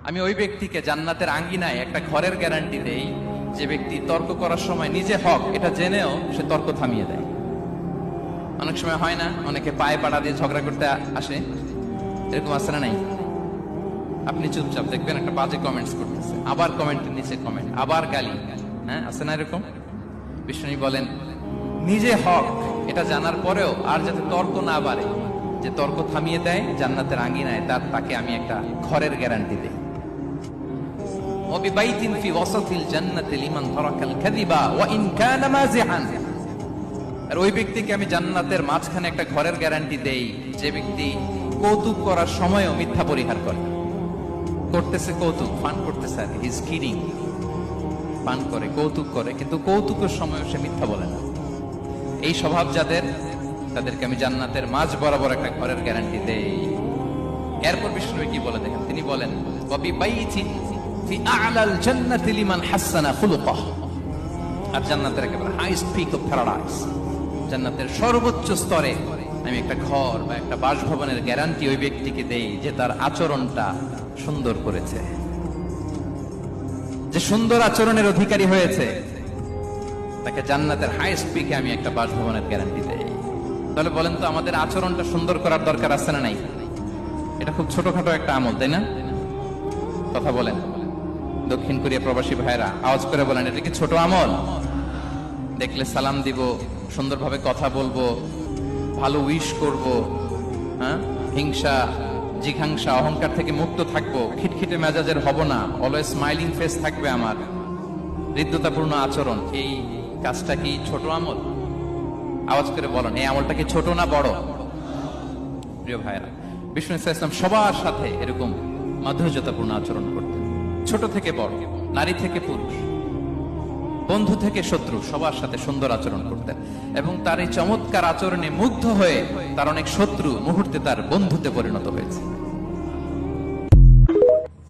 আমি ওই ব্যক্তিকে জান্নাতের আঙ্গিনায় একটা ঘরের গ্যারান্টি দেই যে ব্যক্তি তর্ক করার সময় নিজে হক এটা জেনেও সে তর্ক থামিয়ে দেয়। অনেক সময় হয় না, অনেকে পায়ে পাড়া দিয়ে ঝগড়া করতে আসে, এরকম আছে না নাই? আপনি চুপচাপ দেখবেন একটা বাজে কমেন্টস করতেছে, আবার কমেন্টের নিচে কমেন্ট, আবার গালি, হ্যাঁ আছে না এরকম? বিষ্ণু বলেন নিজে হক এটা জানার পরেও আর যাতে তর্ক না বাড়ে, যে তর্ক থামিয়ে দেয় জান্নাতের আঙ্গিনায় তাকে আমি একটা ঘরের গ্যারান্টি দেই। ওয়াবিবাইতিন ফি ওয়াসাতিল জান্নাতি লিমান তারাকাল কাযিবা ওয়া ইন কানা মাযিহান। আর ওই ব্যক্তিকে আমি জান্নাতের মাঝখানে একটা ঘরের গ্যারান্টি দেই যে ব্যক্তি কৌতুক করার সময়ও মিথ্যা পরিহার করে। করতেছে কৌতুক, ফান করতেছে, আর হি ইজ কিডিং, ফান করে, কৌতুক করে, কিন্তু কৌতুকের সময়ও সে মিথ্যা বলে না। এই স্বভাব যাদের, তাদেরকে আমি জান্নাতের মাঝ বরাবর একটা ঘরের গ্যারান্টি দেই। এরপর বিষ্ণু কি বলে দেখেন, তিনি বলেন ওয়াবিবাইতিন ফি আ'লাল জান্নাতি লিমান হাসানা খুলুকাহ। আর জান্নাতের একেবারে হাইস্ট পিক অফ প্যারাডাইস, জান্নাতের সর্বোচ্চ স্তরে আমি একটা ঘর বা একটা বাসভবনের গ্যারান্টি ওই ব্যক্তিকে দেই যে তার আচরণটা সুন্দর করেছে, যে সুন্দর আচরণের অধিকারী হয়েছে, তাকে জান্নাতের হাইস্ট পিকে আমি একটা বাসভবনের গ্যারান্টি দেই। তাহলে বলেন তো আমাদের আচরণটা সুন্দর করার দরকার আছে না নাই? এটা খুব ছোটখাটো একটা আমল, তাই না? কথা বলেন, দক্ষিণ কোরিয়া প্রবাসী ভাইরা আওয়াজ করে বলেন, এটা কি ছোট আমল? দেখলে সালাম দিব, সুন্দরভাবে কথা বলবো, ভালো উইশ করব, হ্যাঁ, হিংসা জিঘাংসা অহংকার থেকে মুক্ত থাকবো, খিটখিটে মেজাজের হব না, অলওয়েজ স্মাইলিং ফেস থাকবে আমার, হৃদ্যতাপূর্ণ আচরণ। এই কাজটা কি ছোট আমল? আওয়াজ করে বলেন, এই আমলটা কি ছোট না বড়? প্রিয় ভাইরা, বিষ্ণু ইসলাম সবার সাথে এরকম মাধুর্যতাপূর্ণ আচরণ করতেন, ছোট থেকে বড়, নারী থেকে পুরুষ, বন্ধু থেকে শত্রু, সবার সাথে সুন্দর আচরণ করতেন। এবং তার এই চমৎকার আচরণে মুগ্ধ হয়ে তার অনেক শত্রু মুহূর্তে তার বন্ধুতে পরিণত হয়েছে।